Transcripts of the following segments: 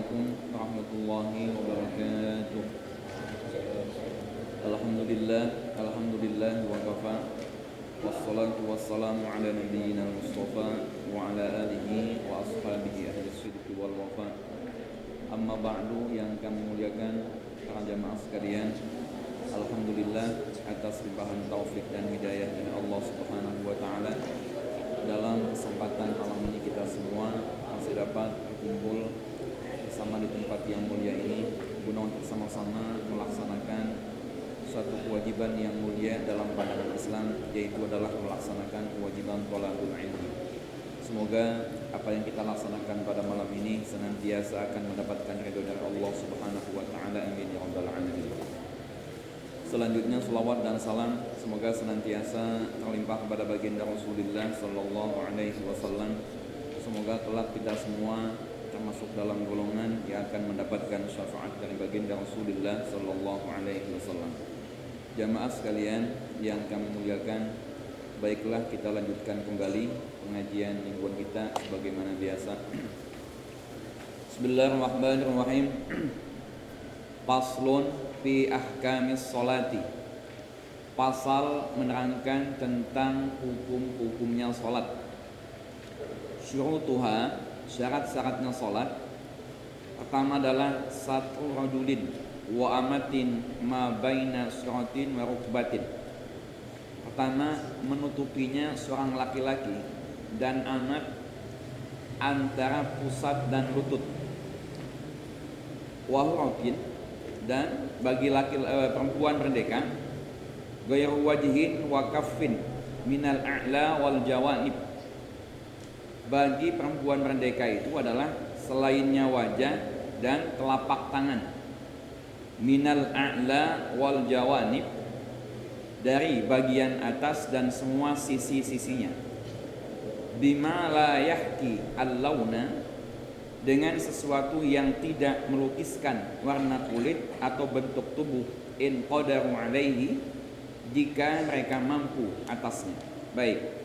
Assalamualaikum warahmatullahi wabarakatuh. Alhamdulillah wa kafa. Wassalatu wassalamu ala nabiyyina Mustafa wa ala alihi wa ashabihi ahli sidqi wal wafa. Amma ba'du, yang kami muliakan para jamaah sekalian, alhamdulillah atas limpahan taufik dan hidayah dari Allah Subhanahu wa taala. Dalam kesempatan malam ini kita semua masih dapat berkumpul bersama di tempat yang mulia ini guna untuk sama-sama melaksanakan suatu kewajiban yang mulia dalam pandangan Islam, yaitu adalah melaksanakan kewajiban thalabul ilmi. Semoga apa yang kita laksanakan pada malam ini senantiasa akan mendapatkan ridho dari Allah Subhanahu wa taala. Amin ya rabbal alamin. Selanjutnya salawat dan salam semoga senantiasa terlimpah kepada baginda Rasulullah sallallahu alaihi wasallam. Semoga kelak kita semua termasuk dalam golongan yang akan mendapatkan syafaat dari baginda Rasulullah sallallahu alaihi wasallam. Jamaah sekalian yang kami muliakan, baiklah kita lanjutkan kembali pengajian mingguan kita sebagaimana biasa. Bismillahirrahmanirrahim. Faslun fi ahkamis sholati. Pasal menerangkan tentang hukum-hukumnya sholat. Syurutuha, syarat-syaratnya sholat. Pertama adalah satu rajulin wa amatin ma baina syuratin wa rukbatin. Pertama, menutupinya seorang laki-laki dan amat antara pusat dan lutut. Wa huratin, dan bagi perempuan merdeka, ghairu wajhin wa kaffin minal a'la wal jawanib. Bagi perempuan merdeka itu adalah selainnya wajah dan telapak tangan. Minal a'la wal jawanib, dari bagian atas dan semua sisi-sisinya. Bima la yahki al-launa, dengan sesuatu yang tidak melukiskan warna kulit atau bentuk tubuh, in qadaru alaihi, jika mereka mampu atasnya. Baik,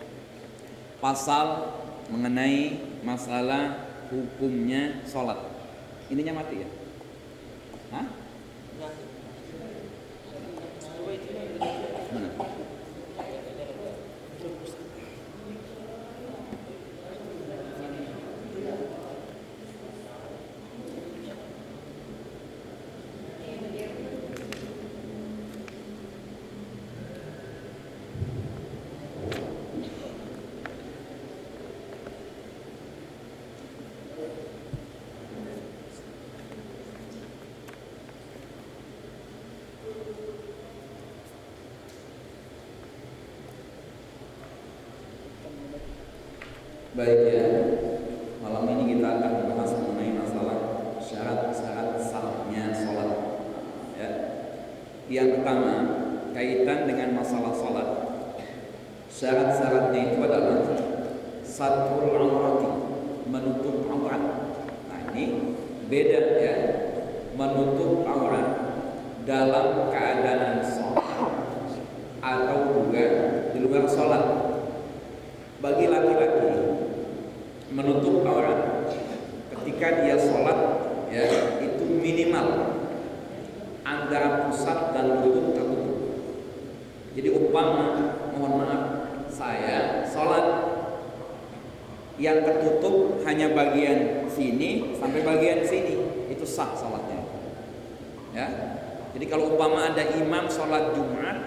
pasal mengenai masalah hukumnya sholat. Ininya mati ya? Hah? Mana? Baik ya, malam ini kita akan membahas mengenai masalah syarat-syarat sahnya sholat. Ya. Yang pertama, kaitan dengan masalah sholat. Syarat-syaratnya itu adalah satrul aurati, menutup aurat. Nah ini beda ya, menutup aurat dalam keadaan sholat atau juga di luar sholat. Bagi laki-laki, menutup aurat ketika dia sholat ya, itu minimal antara pusat dan lutut tertutup. Jadi umpama, mohon maaf, saya sholat yang tertutup hanya bagian sini sampai bagian sini, itu sah sholatnya ya. Jadi kalau umpama ada imam sholat Jumat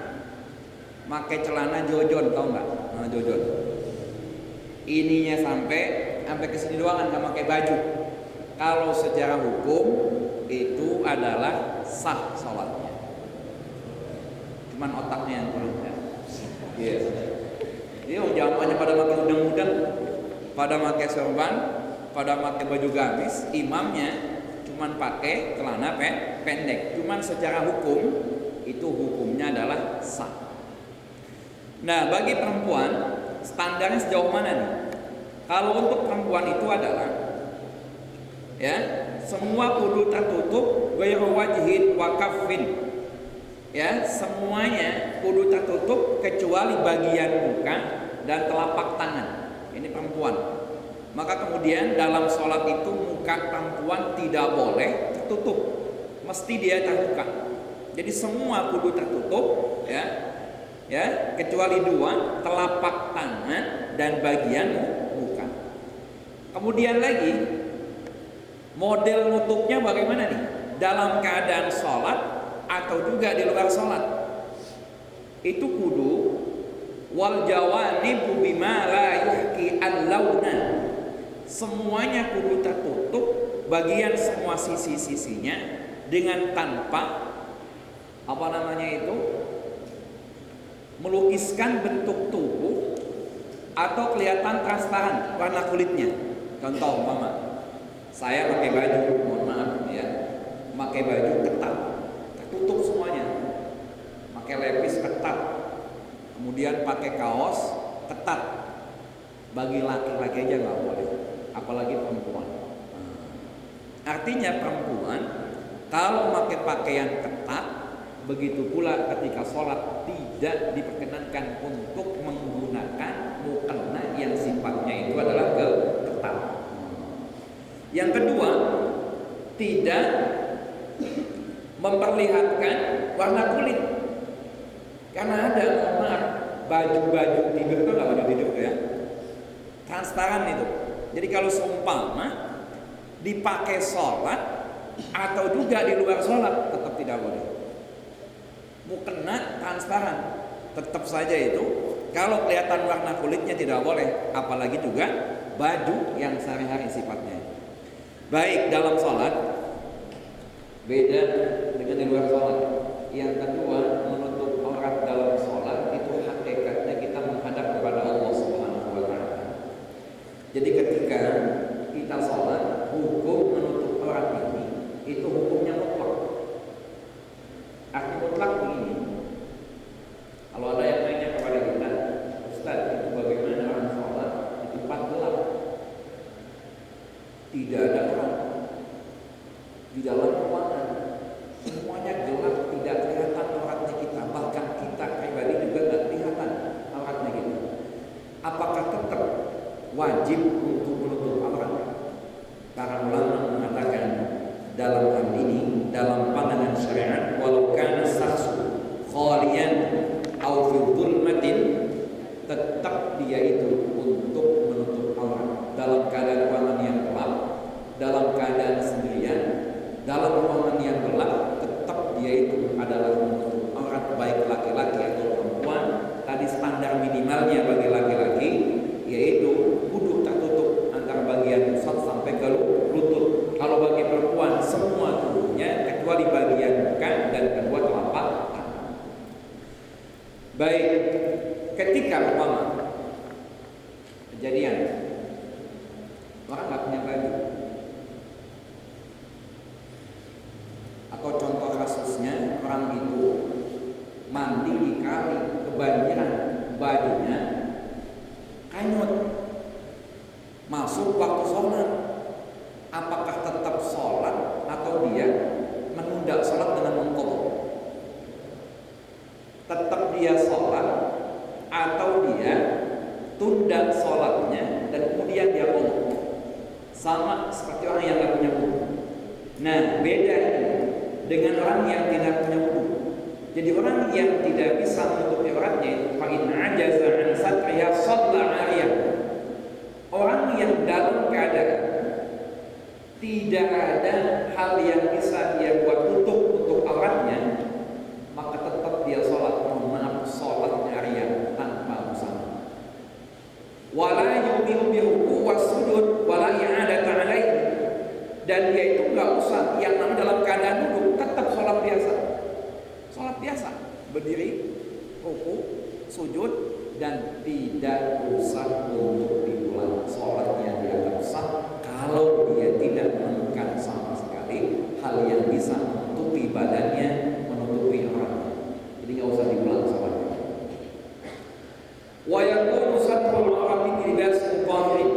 pakai celana jojon, tahu nggak? Nah, jojon ininya sampai ke sini doang, nggak pakai baju. Kalau secara hukum itu adalah sah sholatnya, cuman otaknya yang kurang ya. Yes. Dia jamaahnya pada pakai udang-udang, pada pakai sorban, pada pakai baju gamis, imamnya cuman pakai celana pendek. Cuman secara hukum itu hukumnya adalah sah. Nah, bagi perempuan standarnya sejauh mana nih? Kalau untuk perempuan itu adalah ya, semua kudu tertutup, ghairu wajhin wa kaffin. Ya, semuanya kudu tertutup kecuali bagian muka dan telapak tangan. Ini perempuan. Maka kemudian dalam sholat itu muka perempuan tidak boleh tertutup, mesti dia terbuka. Jadi semua kudu tertutup, ya, kecuali dua, telapak tangan dan bagian muka. Kemudian lagi model nutupnya bagaimana nih? Dalam keadaan sholat atau juga di luar sholat. Itu kudu wal jawanibu bima la yuhki al-launa. Semuanya kudu tertutup, bagian semua sisi-sisinya dengan tanpa melukiskan bentuk tubuh atau kelihatan transparan warna kulitnya. Contoh umpama saya pakai baju, mohon maaf ya, pakai baju ketat, tertutup semuanya, pakai lepis ketat, kemudian pakai kaos ketat. Bagi laki-laki aja nggak boleh, apalagi perempuan. Artinya perempuan kalau pakai pakaian ketat, begitu pula ketika sholat tidak diperkenankan untuk menggunakan mukena yang sifatnya itu adalah ketat. Yang kedua, tidak memperlihatkan warna kulit, karena ada baju-baju tidur itu nggak baju tidur ya, transparan itu. Jadi kalau seumpama dipakai sholat atau juga di luar sholat tetap tidak boleh. Mukena transparan tetap saja itu, kalau kelihatan warna kulitnya tidak boleh, apalagi juga baju yang sehari-hari sifatnya. Baik dalam sholat beda dengan di luar sholat. Yang kedua, menutup aurat dalam sholat itu hakikatnya kita menghadap kepada Allah Subhanahu wa Ta'ala. Jadi ketika kita sholat, hukum menutup aurat ini itu hukumnya mutlak. Arti mutlak begini, kalau ada yang tanya kepada kita, Ustaz, itu bagaimana orang sholat di tempat gelap, tidak ada orang di dalam ruangan, semuanya gelap, tidak kelihatan auratnya kita, bahkan kita pribadi juga tidak kelihatan auratnya kita. Apakah tetap wajib untuk menutup aurat? Para ulama mengatakan dalam hal ini, dalam pandangan syariat, walau kana sahsu khalian au fi dhulmatin, tetap dia itu untuk menutup aurat dalam keadaan ruangan yang gelap, dalam keadaan sendirian, dalam ruangan yang gelap, tetap dia itu adalah menutup aurat, baik laki-laki atau perempuan. Tadi standar minimalnya bagi laki-laki yaitu kudu tertutup antara bagian pusat sampai ke lutut. Kalau bagi perempuan semua tubuhnya kecuali bagian muka dan kedua telapak tangan. Baik, ketika umpama kejadian orang nggak punya baju, atau contoh kasusnya orang itu mandi di kali kebanjiran, bajunya hanyut, masuk waktu sholat, apakah tetap sholat atau dia menunda sholat dengan mengqadha? Tetap dia sholat atau dia tunda sholatnya dan kemudian dia qadha? Sama seperti orang yang tidak punya wudu. Nah, beda ini dengan orang yang tidak punya wudu. Jadi orang yang tidak bisa menutupi auratnya, fa in ajaza an satriha shalla 'ariyah. Orang yang dalam keadaan tidak ada hal yang bisa dia buat tutup untuk auratnya, maka tetap dia sholat, mohon maaf, sholatnya ariyah tanpa busana. Wala yubihu biruku wasujud wala i'adata alaihi. Dan dia itu nggak usah yang namanya dalam keadaan duduk, tetap sholat biasa. Sholat biasa, berdiri, ruku, sujud, dan tidak usah untuk diulang. Sholatnya dia akan sah kalau dia tidak menemukan sama sekali hal yang bisa menutupi badannya, menutupi auratnya. Jadi nggak usah diulang sholatnya. Wa yakunu satrul aurat bi libasin qahirin.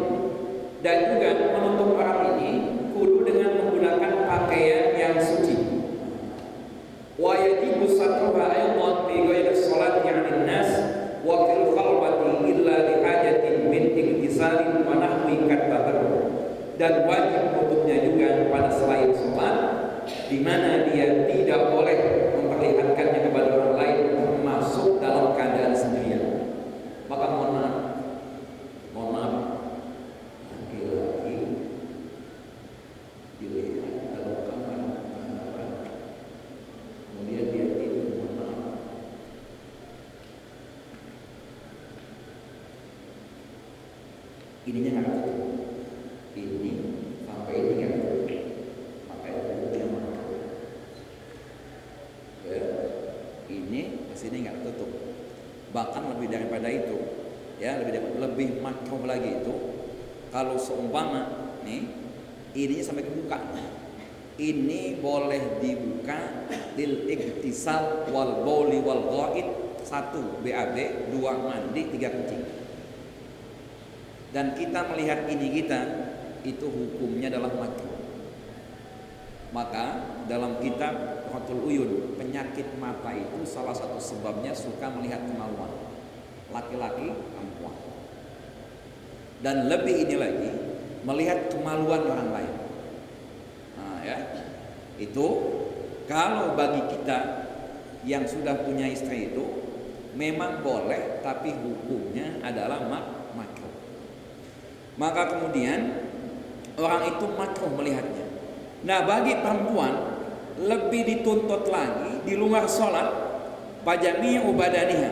Dan juga menutup aurat ini kudu dengan menggunakan pakaian yang suci. Wa yajibu satruha aydan bi ghairi sholati 'anil nas wa fil khalwati illa li hajatin min dan wajib menutupnya juga pada selain sholat, di mana dia tidak boleh memperlihatkannya kepada orang lain termasuk dalam keadaan sendirian. Maka mohon maaf, laki-laki dilihat dalam kamar, kemudian dia tidur, mohon maaf, ininya nggak tutup, ini sampai ini nggak tutup, makanya dia makan. Ya, ini kesini nggak tutup. Bahkan lebih daripada itu, ya lebih makruh lagi itu. Kalau seumpama nih, ininya sampai ke muka, ini boleh dibuka lil iktisal wal bauli wal ghaid, 1 BAB, 2 mandi, 3 kencing. Dan kita melihat ini kita, itu hukumnya adalah makruh. Maka dalam kitab Qatul Uyun, penyakit mata itu salah satu sebabnya suka melihat kemaluan laki-laki, perempuan. Dan lebih ini lagi, melihat kemaluan orang lain. Nah, ya. Itu kalau bagi kita yang sudah punya istri itu memang boleh, tapi hukumnya adalah makruh. Maka kemudian orang itu makruh melihatnya. Nah, bagi perempuan lebih dituntut lagi di luar sholat, pajami ubadaniha,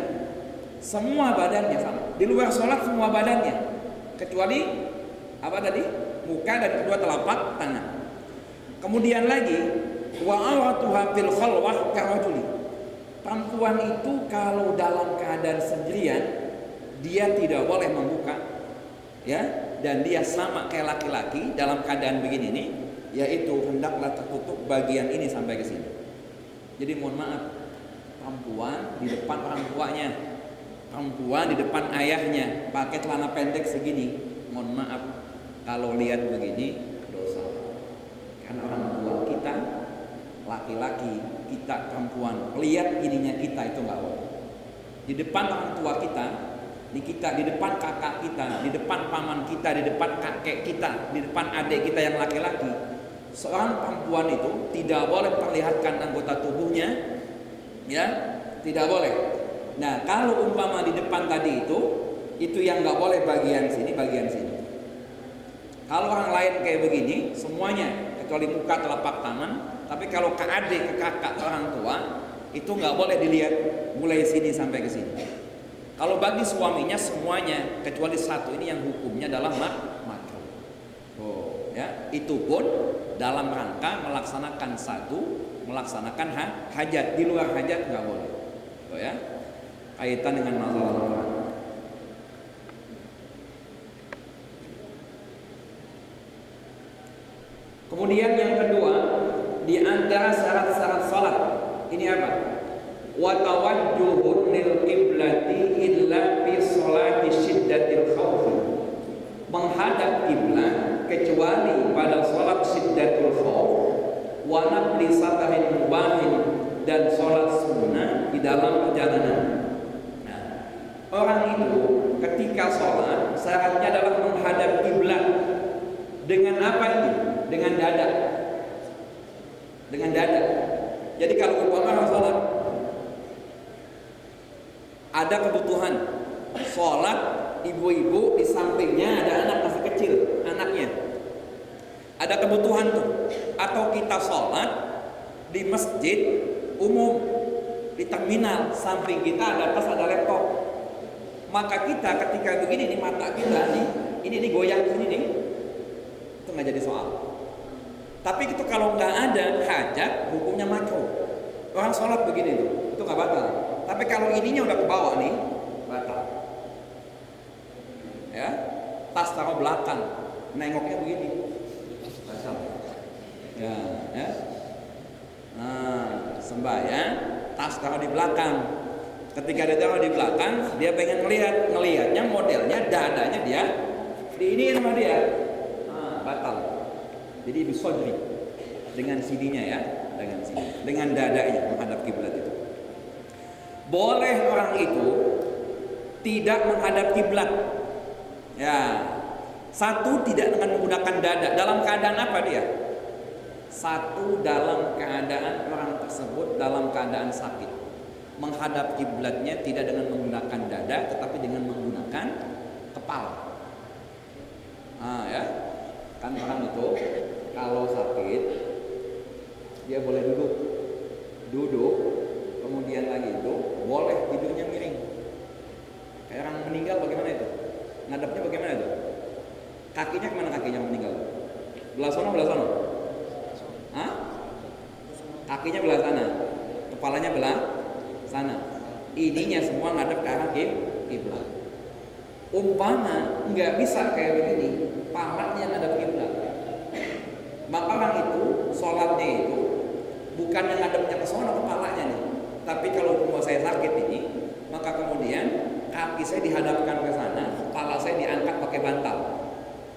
semua badannya sama. Di luar sholat semua badannya, kecuali apa tadi? Muka dan kedua telapak tangan. Kemudian lagi wa awatuha fil khalwah karajuli. Perempuan itu kalau dalam keadaan sendirian dia tidak boleh membuka, ya, dan dia sama kayak laki-laki dalam keadaan begini nih, yaitu hendaklah tertutup bagian ini sampai ke sini. Jadi mohon maaf, perempuan di depan orang tuanya, perempuan di depan ayahnya pakai celana pendek segini, mohon maaf kalau lihat begini dosa. Karena orang tua kita laki-laki, kita perempuan, lihat ininya kita itu nggak boleh. Di depan orang tua kita, di depan kakak kita, di depan paman kita, di depan kakek kita, di depan adik kita yang laki-laki, seorang perempuan itu tidak boleh perlihatkan anggota tubuhnya, ya, tidak boleh. Nah, kalau umpama di depan tadi itu yang nggak boleh bagian sini, bagian sini. Kalau orang lain kayak begini, semuanya kecuali muka, telapak tangan. Tapi kalau ke adik, ke kakak, orang tua, itu nggak boleh dilihat mulai sini sampai ke sini. Kalau bagi suaminya semuanya kecuali satu ini yang hukumnya adalah makruh. Oh, ya, itu pun dalam rangka melaksanakan hajat. Di luar hajat nggak boleh. Oh, ya, kaitan dengan masalah orang. Kemudian yang kedua, di antara syarat-syarat salat ini apa? Wa tawajjuhun lil qiblati illa fi sholati syiddatil khauf. Menghadap kiblat kecuali pada salat syiddatul khauf, wa nafli satarin mubahin, dan salat sunnah di dalam perjalanan. Nah, orang itu ketika salat syaratnya adalah menghadap kiblat. Dengan apa itu? Dengan dada. Dengan dada. Jadi kalau umpama orang salat ada kebutuhan sholat, ibu-ibu di sampingnya ada anak masih kecil, anaknya ada kebutuhan tuh, atau kita sholat di masjid umum, di terminal, samping kita ada tas, ada laptop, maka kita ketika begini nih, mata kita nih, ini goyang sini nih, itu nggak jadi soal. Tapi itu kalau nggak ada hajat, hukumnya makruh. Orang sholat begini tuh, itu nggak batal. Tapi kalau ininya udah ke bawah nih, batal. Ya, tas taruh belakang, nengoknya begini, batal. Ya. Nah, sembahyang, tas taruh di belakang. Ketika dia taruh di belakang, dia pengen ngelihatnya modelnya, dadanya dia di ini sama dia, batal. Jadi bisodri dengan sininya ya, dengan dadanya menghadap kiblat itu. Boleh orang itu tidak menghadap kiblat, ya, Satu tidak dengan menggunakan dada. Dalam keadaan apa dia? Satu dalam keadaan orang tersebut dalam keadaan sakit. Menghadap kiblatnya tidak dengan menggunakan dada, tetapi dengan menggunakan kepala. Ya, kan orang itu kalau sakit dia boleh duduk, kemudian lagi itu boleh tidurnya miring. Kayak orang meninggal bagaimana itu? Ngadapnya bagaimana itu? Kakinya kemana kakinya meninggal? Belah sono, belah sono? Hah? Kakinya belah sana, kepalanya belah sana. Ininya semua ngadap ke arah kiblat. Umpama nggak bisa kayak begini, pamatnya ngadap kiblat, maka orang itu sholatnya itu bukan yang ngadapnya ke sono kepalanya nih, tapi kalau umpama saya sakit ini, maka kemudian kaki saya dihadapkan ke sana, kepala saya diangkat pakai bantal.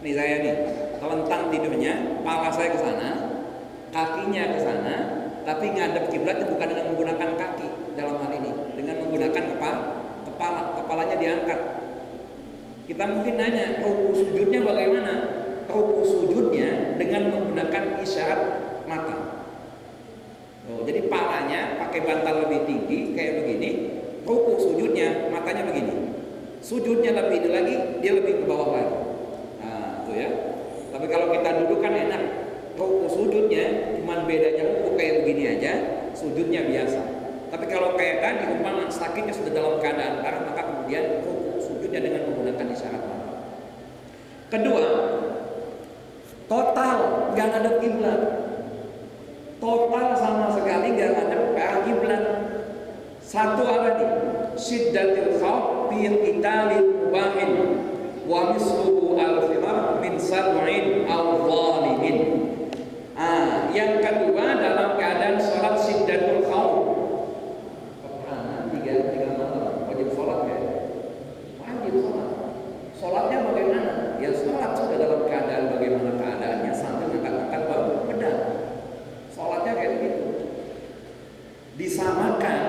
Nih saya nih, telentang tidurnya, kepala saya ke sana, kakinya ke sana, tapi ngadap kiblatnya bukan dengan menggunakan kaki dalam hal ini, dengan menggunakan kepalanya diangkat. Kita mungkin nanya, ruku sujudnya bagaimana? Ruku sujudnya dengan menggunakan isyarat mata. Jadi palanya pakai bantal lebih tinggi kayak begini, ruku sujudnya matanya begini. Sujudnya lebih lagi, dia lebih ke bawah lagi. Nah, itu ya. Tapi kalau kita duduk kan enak. Ruku sujudnya cuman bedanya ruku kayak begini aja, sujudnya biasa. Tapi kalau kayak tadi umpama sakitnya sudah dalam keadaan parah, maka kemudian ruku sujudnya dengan menggunakan isyarat mata. Kedua, total nggak ngadep kiblat. Total sama sekali nggak ngadep ke arah kiblat. Satu apa nih? Syiddatul khawf fi qitalil mubahin wa misluhu al-firar min sab'in aw zalimin. Yang kedua dalam keadaan sholat syiddatul khawf. Tiga malam wajib sholat ya? Wajib sholat. Sholatnya bagaimana? Ya sholat sudah dalam keadaan bagaimana keadaannya sambil angkat-angkat pedang. Sholatnya kayak begitu. Disamakan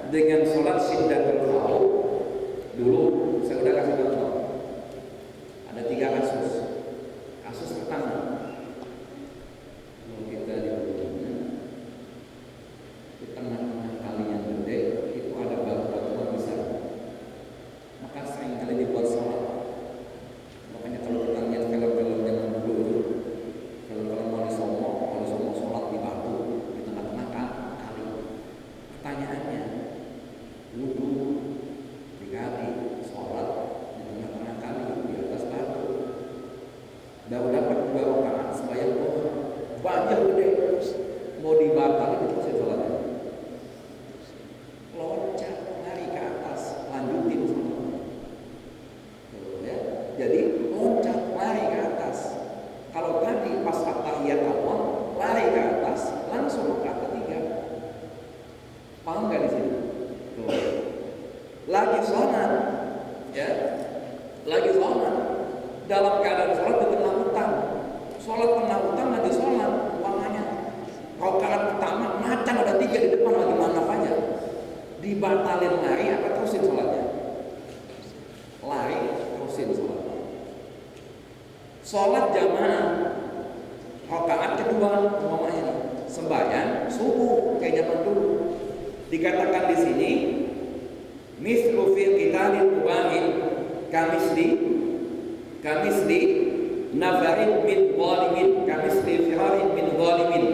dengan sholat syiddatul khawf. Dulu saya udah kasih contoh. Ada 3 kasus. Kasus pertama, kita di tengah-tengah kali yang gede itu ada batu-batuan besar. Maka sering kali dibuat sholat. Makanya kalau kita lihat film-film zaman dulu itu, film-film Wali Songo sholat di batu di tengah-tengah kali. Pertanyaannya, wudhu dikali sholat di tengah-tengah kali di atas batu. Baru dapat 2 rakaat sembahyang banyak gede, mau dibatalin itu saya sholatnya. Loncat lari ke atas, lanjutin sholat. Ya. Jadi loncat lari ke atas. Kalau tadi pas at-tahiyat awal lari ke atas, langsung rakaat ketiga. Paham nggak di sini? Tuh. Lagi sholat, ya, lagi sholat dalam keadaan sholat di tengah hutan. Sholat tengah hutan lagi sholat, umpamanya rakaat pertama macan ada 3 di depan lagi mana aja, dibatalin lari apa terusin sholatnya? Lari terusin sholatnya. Sholat jamaah rakaat kedua umpamanya nih, sembahyang subuh kayak zaman dulu. Dikatakan di sini mislu fil qitalil mubahin kamisli nafarin min zalimin, kamisli firarin min zalimin.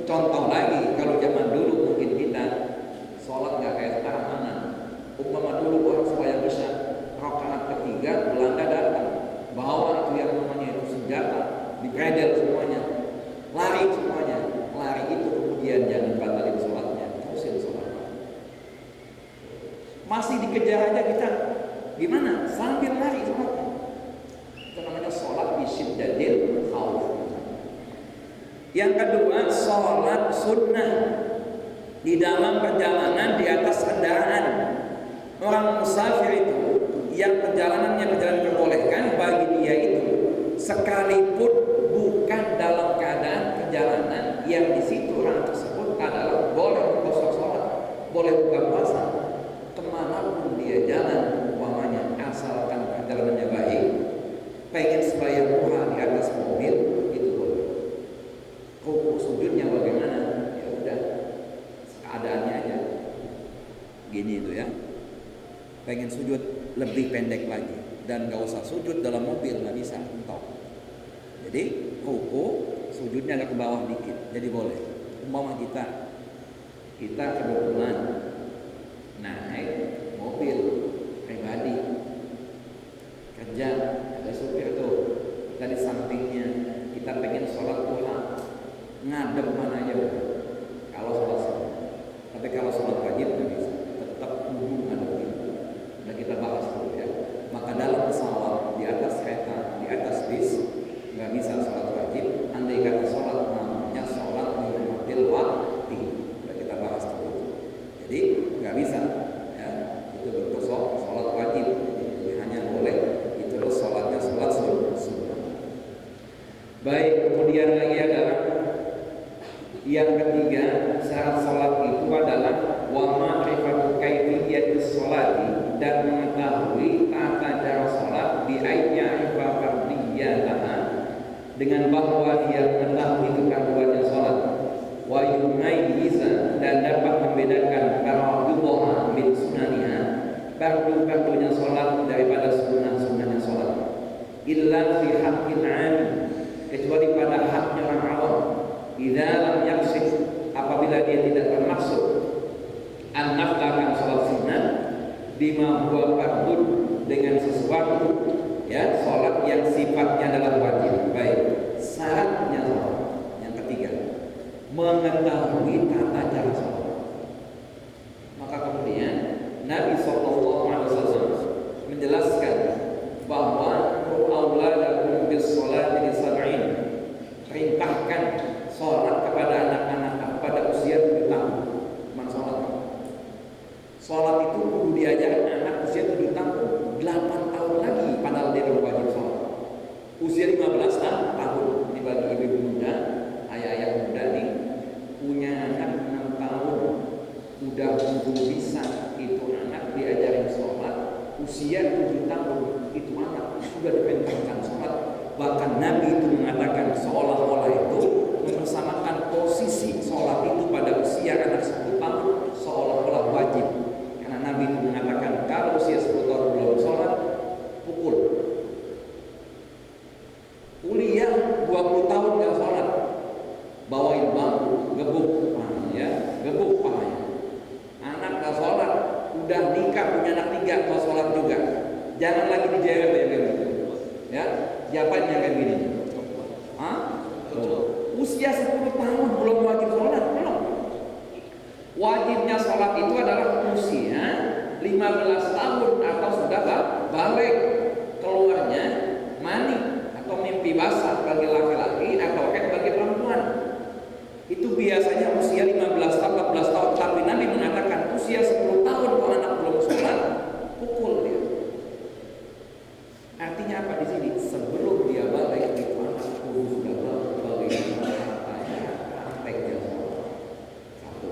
Contoh lagi, kalau zaman dulu mungkin kita sholat nggak kayak sekarang mana. Umpama dulu orang sembahyang besar rakaat ketiga Belanda datang bawa itu yang namanya itu senjata, dipredel semuanya, lari semuanya. Lari itu kemudian jangan batalin sholatnya, terusin sholat. Masih dikejar aja kita, gimana? Sambil lari sholatnya. Itu namanya sholat bisyiddatil khawf. Yang kedua, sholat sunnah di dalam perjalanan di atas kendaraan. Orang musafir itu yang perjalanannya perjalanan diperbolehkan bagi dia itu sekalipun bukan dalam keadaan perjalanan yang di situ orang tersebut adalah boleh kosong sholat, boleh buka puasa, kemanapun dia jalan umpamanya, asalkan perjalanannya baik, pengen sembahyang pengen sujud lebih pendek lagi, dan gak usah sujud dalam mobil, nggak bisa, entah. Jadi ruku sujudnya agak ke bawah dikit, jadi boleh. Umpama kita kebetulan naik mobil pribadi kerja, ada supir tuh, kita di sampingnya, kita pengen sholat duha, ngadep mana aja kalau sholat sunnah. Tapi kalau sholat wajib nggak bisa, tetap kudu ngadepin. Nah kita bahas dulu ya. Maka dalam pesawat, di atas kereta, di atas bis nggak bisa sholat wajib. Andai kata sholat namanya sholat minimil waktu, udah kita bahas dulu. Jadi nggak bisa ya, itu bentuk sholat wajib. Jadi hanya boleh itu sholatnya sholat sunnah. Baik, kemudian lagi adalah yang ketiga, syarat sholat itu adalah wa ma'rifatu kaifiyatis sholati, dan mengetahui tata cara sholat bi ayya fardiyataha, dengan bahwa dia mengetahui ketentuannya sholat, wa yumayyiza, dan dapat membedakan fardhuha min sunaniha, fardu-fardunya sholat daripada sunnah-sunnahnya sholat, illa fi haqqil 'am, kecuali pada haknya orang awam. Idza lam yaqsid, apabila dia tidak bermaksud an naflakan sholat sunnah bima huwa fardun, dengan sesuatu ya sholat yang sifatnya adalah wajib. Baik, syaratnya sholat yang ketiga, mengetahui tata cara sholat. Maka kemudian Nabi SAW menjelaskan bahwa auladakum bis sholati li sab'in, perintahkan sholat kepada anak-anak pada usia 7 tahun. Sholat itu kudu diajarkan anak usia 7 tahun, 8 tahun lagi padahal dia belum wajib sholat. Usia 15 tahun, ini bagi ibu muda, ayah-ayah muda nih, punya anak 6 tahun, udah kudu bisa itu anak diajarin sholat. Usia 7 tahun itu anak sudah diperintahkan sholat. Bahkan Nabi itu mengatakan seolah-olah itu mempersamakan posisi sholat itu pada usia anak 10 tahun seolah-olah wajib. Karena Nabi itu mengatakan kalau usia 10 tahun belum sholat, pukul. Kuliah 20 tahun gak sholat, bawain bangku, gebuk pahanya, gebuk pahanya. Anak gak sholat, udah nikah punya anak 3 gak sholat juga. Jangan lagi dijeret ya gitu. Ya, siapa yang kayak gini? Hah? Usia 10 tahun belum wajib sholat, belum. Wajibnya sholat itu adalah usia 15 tahun atau sudah balik, keluarnya mani atau mimpi basah bagi laki-laki atau haid bagi perempuan. Itu biasanya usia 15 tahun, 14 tahun. Tapi Nabi mengatakan usia 10 tahun kalau anak belum sholat, pukul dia. Artinya apa di sini? Sebelum dia balik itu anak sudah bagaimana prakteknya sholat. Satu.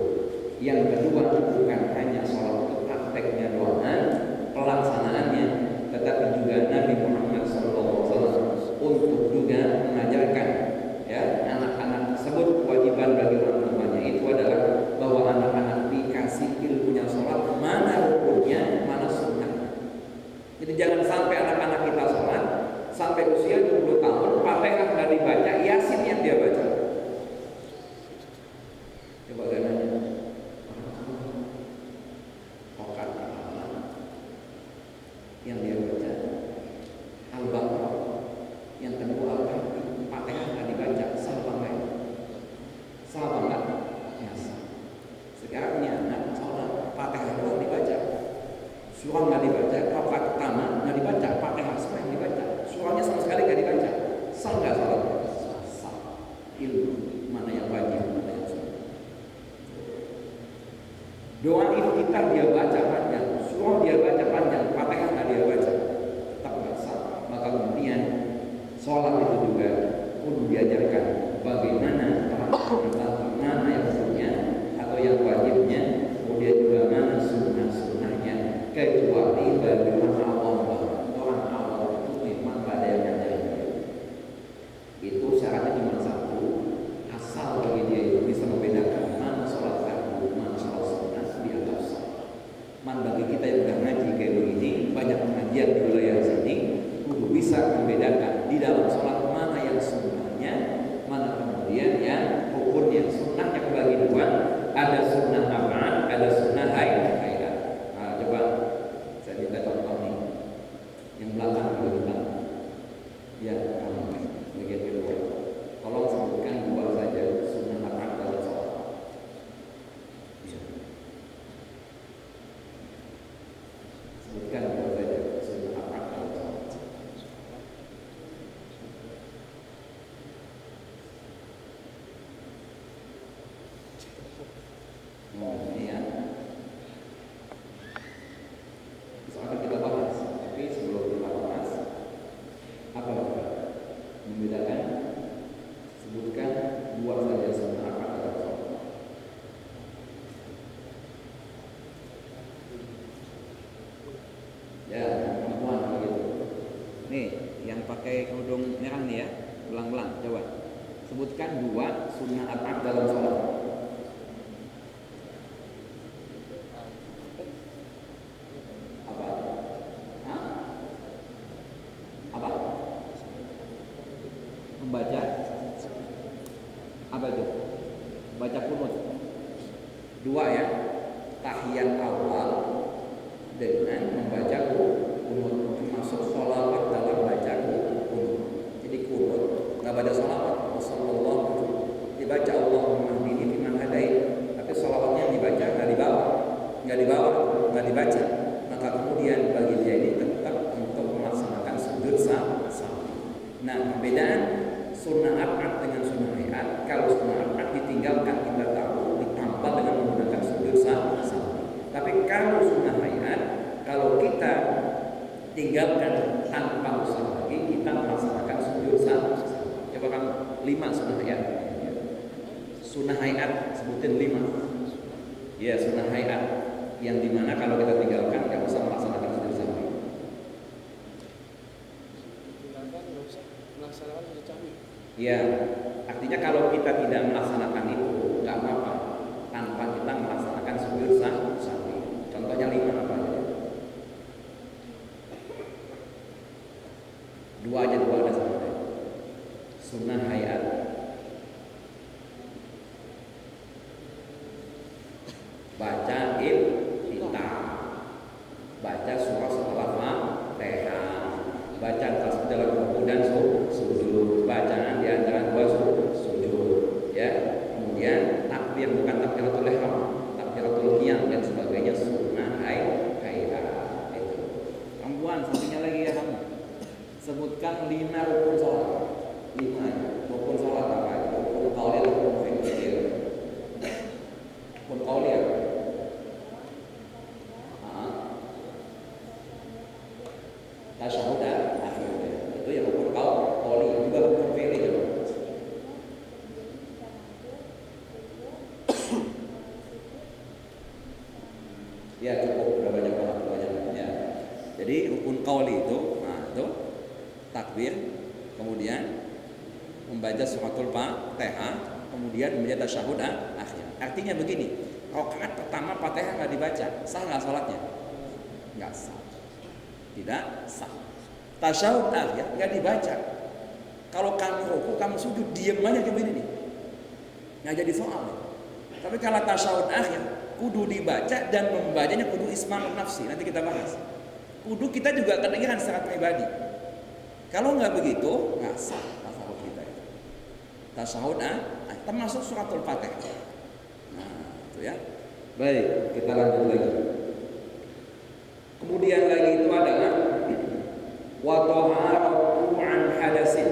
Yang kedua, bukan hanya sholat itu prakteknya doang, pelaksanaannya, tetapi juga Nabi Muhammad SAW untuk juga mengajarkan ya anak-anak tersebut, kewajiban bagi orang tuanya itu adalah bahwa anak-anak dikasih ilmunya sholat, mana rukunnya, mana sunnah. Jadi jangan sampai anak-anak kita sholat sampai usia 20 tahun Fatihah nggak dibaca, Yasin yang dia baca. Coba nanya, Okat yang dia baca, Al-Baqarah yang kedua Al-Fatihah, Fatihah nggak dibaca, salah bangga, salah bangga, ya sah. Sekarang ini anak sholat Fatihah doang dibaca. Surah nggak dibaca, rakaat pertama nggak dibaca, Fatihah semua yang dibaca, surahnya sama sekali nggak dibaca. Sah nggak sholat? Sah. Ilmu mana yang wajib, mana yang sunnah. Doa iftitah dia baca panjang, surah dia baca panjang, Fatihah nggak dia baca, tetap nggak sah. Maka kemudian sholat itu juga perlu diajarkan bagaimana mana yang sunnahnya atau yang wajibnya, kemudian juga mana sunnah-sunnahnya. Kecuali bagi orang awam itu memang pada yang ngajarin. Itu syaratnya cuma satu, asal bagi dia itu bisa membedakan mana sholat fardu, mana sholat sunnah di atas. Man bagi kita yang udah ngaji kayak begini, Ya, bagian kedua. Tolong sebutkan dua saja sunnah rakaat dalam sholat. Bisa. Sebutkan dua saja sunnah rakaat dalam sholat. Ini ya. Soalnya kita bahas, tapi sebelum kita bahas, apa membedakan? Sebutkan dua saja sunnah rakaat dalam sholat. Ya, perempuan begitu. Nih, yang pakai kerudung merah nih ya, belang-belang, coba sebutkan dua sunnah rakaat dalam sholat. Apa? Hah? Apa? Membaca apa itu? Baca kunut. Dua ya. Tahiyat awal dengan membaca kunut, termasuk sholawat dalam baca kunut. Jadi kunut nggak baca sholawat, Rasulullah dibaca Allahumma hdini fiman hadait, tapi sholawatnya dibaca nggak dibaca. Maka kemudian bagi dia ini tetap untuk melaksanakan sujud sahwi. Nah, perbedaan sunnah rakaat dengan sunnah hayat. Kalau sunnah rakaat ditinggalkan kita tahu ditambah dengan menggunakan sujud sahwi. Tapi kalau sunnah hayat, kalau kita tinggalkan tanpa usaha lagi, kita melaksanakan sujud sahwi. Coba kamu 5 sunnah hayat. Sunnah hayat sebutin 5. Ya, sunnah hayat yang dimana kalau kita tinggalkan nggak usah melaksanakan sujud sahwi. Melaksanakan sujud sahwi. Ya, artinya kalau kita tidak melaksanakan itu nggak apa-apa tanpa kita melaksanakan sujud sahwi. Contohnya 5 apa aja? 2 aja, 2 ada sama. Sunnah hayat. Baca kitab, baca surah setelah Fatihah, baca tasbih dalam ruku dan sujud, bacaan di antara dua sujud, ya. Kemudian takbir bukan takbiratul ihram, takbiratul qiyam dan sebagainya, sunnah hayat itu. Perempuan sampingnya lagi ya kamu. Sebutkan 5 rukun sholat. 5 rukun sholat apa? Rukun qauliyah, rukun fi'liyah. Rukun qauliyah. Tasyahud akhir. Itu yang rukun qauliyah, juga rukun fi'liyah. Ya cukup, udah banyak banget ya. Jadi rukun qauli itu, nah itu takbir, kemudian membaca suratul Fatihah, kemudian membaca tasyahud akhir. Artinya begini, rakaat pertama Fatihah nggak dibaca, sah nggak sholatnya? Nggak sah, tidak sah. Tasyahud akhir nggak dibaca. Kalau kamu ruku, kamu sujud, diam aja kayak begini nih, nggak jadi soal. Tapi kalau tasyahud akhir kudu dibaca dan membacanya kudu isma'un nafsi. Nanti kita bahas. Kudu kita juga kedengaran secara pribadi. Kalau nggak begitu, nggak sah tasawuf kita itu. Tasawuf termasuk suratul Fatihah. Nah, itu ya. Baik, kita lanjut lagi. Kemudian lagi itu adalah wa taharatu an hadasin.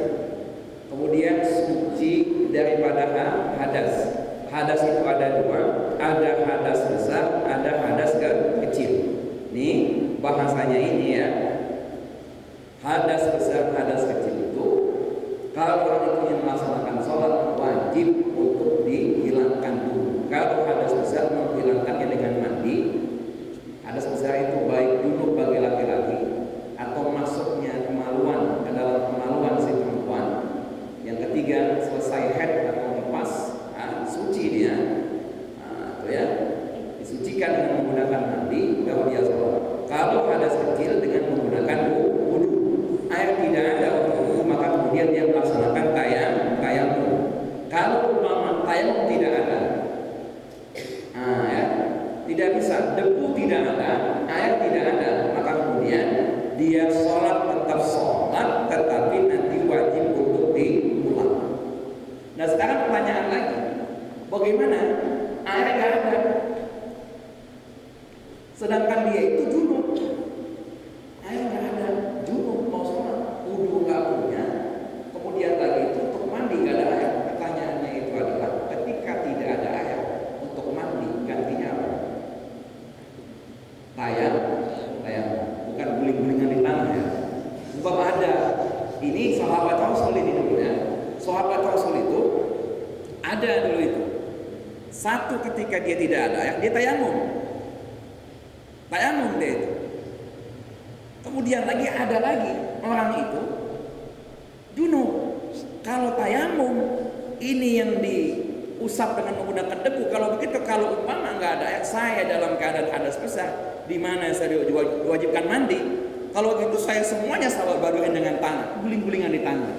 Kemudian suci daripada hadas. Hadas itu ada 2, ada hadas besar, ada hadas kecil. Nih bahasanya ini ya. Hadas besar, hadas kecil itu kalau orang itu yang melaksanakan sholat wajib untuk dihilangkan dulu. Kalau hadas besar menghilangkannya dengan mandi. Hadas besar itu baik junub bagi laki-laki atau masuknya kemaluan Nah sekarang pertanyaan lagi, bagaimana air nggak ada, sedangkan dia itu junub, air nggak ada, junub mau sholat, wudu nggak punya, kemudian lagi itu untuk mandi nggak ada air. Pertanyaannya itu adalah ketika tidak ada air untuk mandi gantinya apa? Tayang, bukan guling-gulingan di tanah ya. Sebab ada, ini sahabat Rasul ini dulu ya. Sahabat Rasul itu ada dulu itu. Satu ketika dia tidak ada air, dia tayamum dia itu. Kemudian lagi ada lagi orang itu junub. Kalau tayamum ini yang diusap dengan menggunakan debu. Kalau begitu, kalau umpama nggak ada air, saya dalam keadaan hadas besar, di mana saya diwajibkan mandi. Kalau gitu saya semuanya sabar baduin dengan tanah, guling-gulingan di tanah.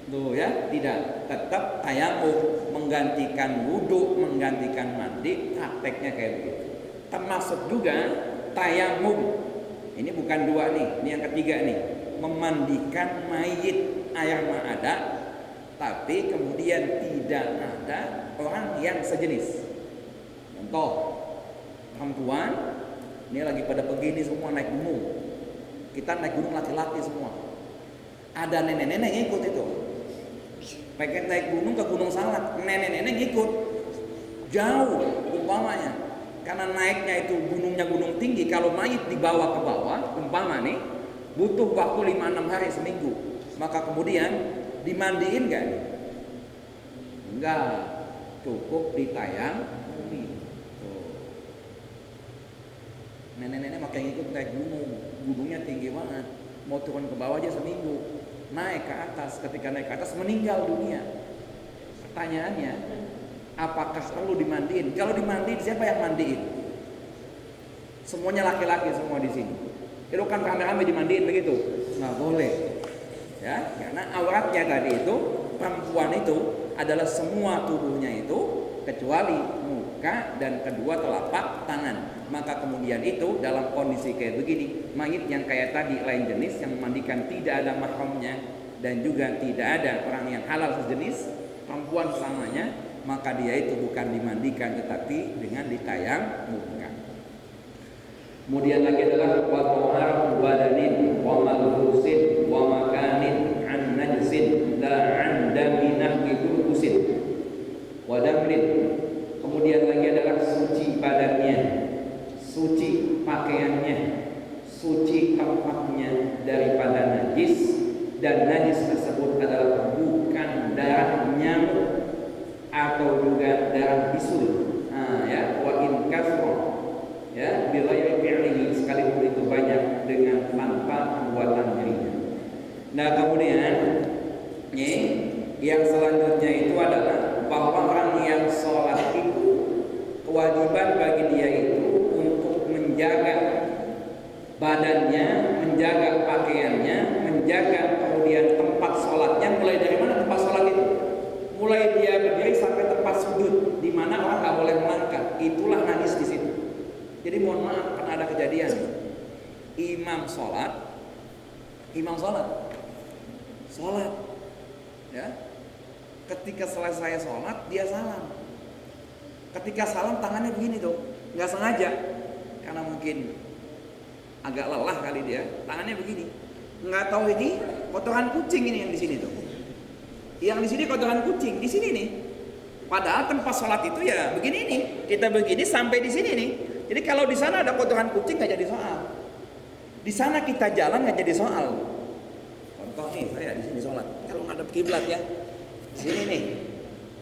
Tuh ya, tidak, tetap tayamum menggantikan wudu, menggantikan mandi, prakteknya kayak begitu. Termasuk juga tayamum. Ini bukan dua nih, ini yang ketiga nih, memandikan mayit. Air mah ada, tapi kemudian tidak ada orang yang sejenis. Contoh, perempuan ini lagi pada begini semua naik gunung. Kita naik gunung laki-laki semua. Ada nenek-nenek yang ikut itu. Pengen naik gunung ke Gunung Salak, nenek-nenek ngikut. Jauh umpamanya. Karena naiknya itu gunungnya gunung tinggi, kalau mayit dibawa ke bawah, umpama nih, butuh waktu 5-6 hari seminggu. Maka kemudian dimandiin gak nih? Enggak, cukup ditayang. Nenek-nenek makanya ngikut naik gunung, gunungnya tinggi banget, mau turun ke bawah aja seminggu, naik ke atas, ketika naik ke atas meninggal dunia. Pertanyaannya, apakah perlu dimandiin? Kalau dimandiin, siapa yang mandiin? Semuanya laki-laki semua di sini. Itu kan rame-rame dimandiin begitu? Nggak boleh, ya, karena auratnya tadi itu, perempuan itu adalah semua tubuhnya itu kecuali muka dan kedua telapak tangan. Maka kemudian itu dalam kondisi kayak begini, mayit yang kayak tadi lain jenis yang memandikan tidak ada mahramnya dan juga tidak ada orang yang halal sejenis, perempuan selamanya, maka dia itu bukan dimandikan tetapi dengan ditayamumkan. Kemudian lagi adalah wa taharatu badanin wa malhusin wa makanin an najsin la an daminah bikurkusin wa damrin. Kemudian lagi adalah suci badannya, suci pakaiannya, suci tempatnya daripada najis, dan najis tersebut adalah bukan darah nyamuk atau juga darah bisul. Ya, wa in kasra, ya, bila fi'lihi, sekalipun itu banyak dengan tanpa perbuatan dirinya. Nah kemudian yang selanjutnya itu adalah bahwa orang yang sholat itu kewajiban bagi dia itu untuk menjaga badannya, menjaga pakaiannya, menjaga kemudian tempat sholatnya. Mulai dari mana tempat sholat itu? Mulai dia berdiri sampai tempat sujud, di mana orang nggak boleh melangkah. Itulah najis di situ. Jadi mohon maaf, pernah ada kejadian imam sholat, ya. Ketika selesai sholat dia salam. Ketika salam tangannya begini tuh, nggak sengaja, karena mungkin agak lelah kali dia, tangannya begini. Nggak tahu ini kotoran kucing ini yang di sini tuh. Yang di sini kotoran kucing, di sini nih. Padahal tempat sholat itu ya begini nih, kita begini sampai di sini nih. Jadi kalau di sana ada kotoran kucing nggak jadi soal. Di sana kita jalan nggak jadi soal. Contoh nih, saya di sini sholat, kalau ngadep kiblat ya, di sini nih.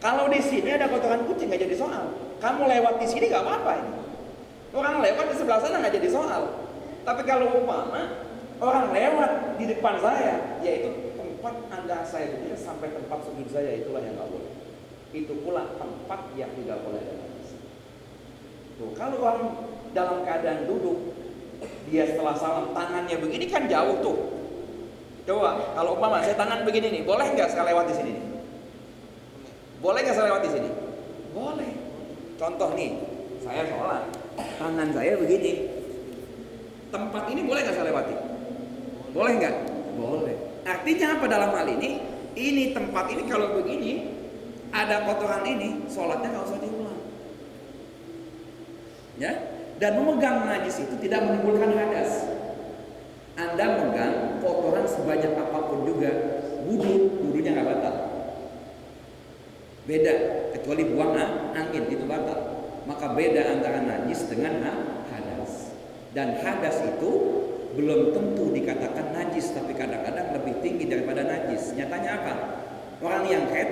Kalau di sini ada kotoran kucing nggak jadi soal. Kamu lewat di sini nggak apa-apa ini. Orang lewat di sebelah sana nggak jadi soal. Tapi kalau umpama orang lewat di depan saya, yaitu tempat anda saya berdiri sampai tempat sujud saya, itulah yang nggak boleh. Itu pula tempat yang tidak boleh ada najis. Tuh, kalau orang dalam keadaan duduk, dia setelah salam tangannya begini kan jauh tuh. Coba kalau umpama saya tangan begini nih, boleh nggak saya lewat di sini nih? Boleh nggak saya lewat di sini? Boleh. Contoh nih, saya sholat, tangan saya begini. Tempat ini boleh nggak saya lewati? Boleh nggak? Boleh. Artinya apa dalam hal ini? Ini tempat ini kalau begini ada kotoran ini, sholatnya nggak usah diulang. Ya, dan memegang najis itu tidak menimbulkan hadas. Anda memegang kotoran sebanyak apapun juga, wudunya nggak batal. Beda, kecuali buang angin itu batal. Maka beda antara najis dengan hadas. Dan hadas itu belum tentu dikatakan najis, tapi kadang-kadang lebih tinggi daripada najis. Nyatanya apa? Orang yang haid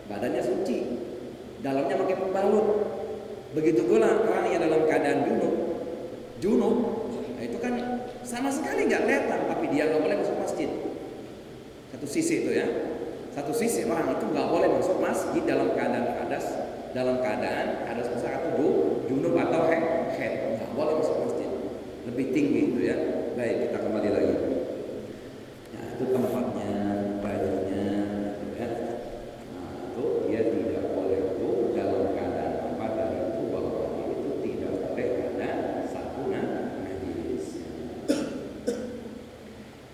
badannya suci, dalamnya pakai pembalut. Begitu pula orang yang dalam keadaan junub, nah itu kan sama sekali nggak kelihatan, tapi dia nggak boleh masuk masjid. Satu sisi itu ya, satu sisi orang itu nggak boleh masuk masjid dalam keadaan hadas besar atau junub atau haid, nggak boleh masuk masjid. Lebih tinggi itu ya. Baik, kita kembali lagi. Nah, itu tempatnya, bajunya, ya. Nah, itu dia tidak boleh itu dalam keadaan apa dari itu bahwa itu tidak boleh ada satu najis.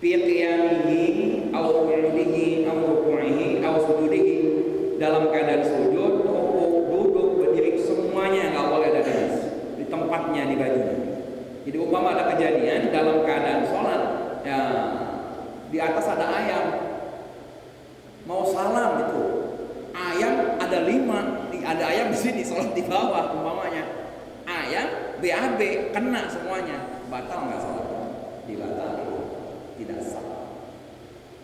Fi qiyamihi aw qu'udihi aw ruku'ihi aw sujudihi, dalam keadaan sujud, rukuk, duduk, berdiri, semuanya nggak boleh ada najis di tempatnya, di bajunya. Jadi umpama ada kejadian dalam keadaan sholat, ya di atas ada ayam, mau salam itu, ayam ada 5, ada ayam di sini, sholat di bawah umpamanya, ayam BAB kena semuanya, batal nggak sholat? Dibatalkan, tidak sah.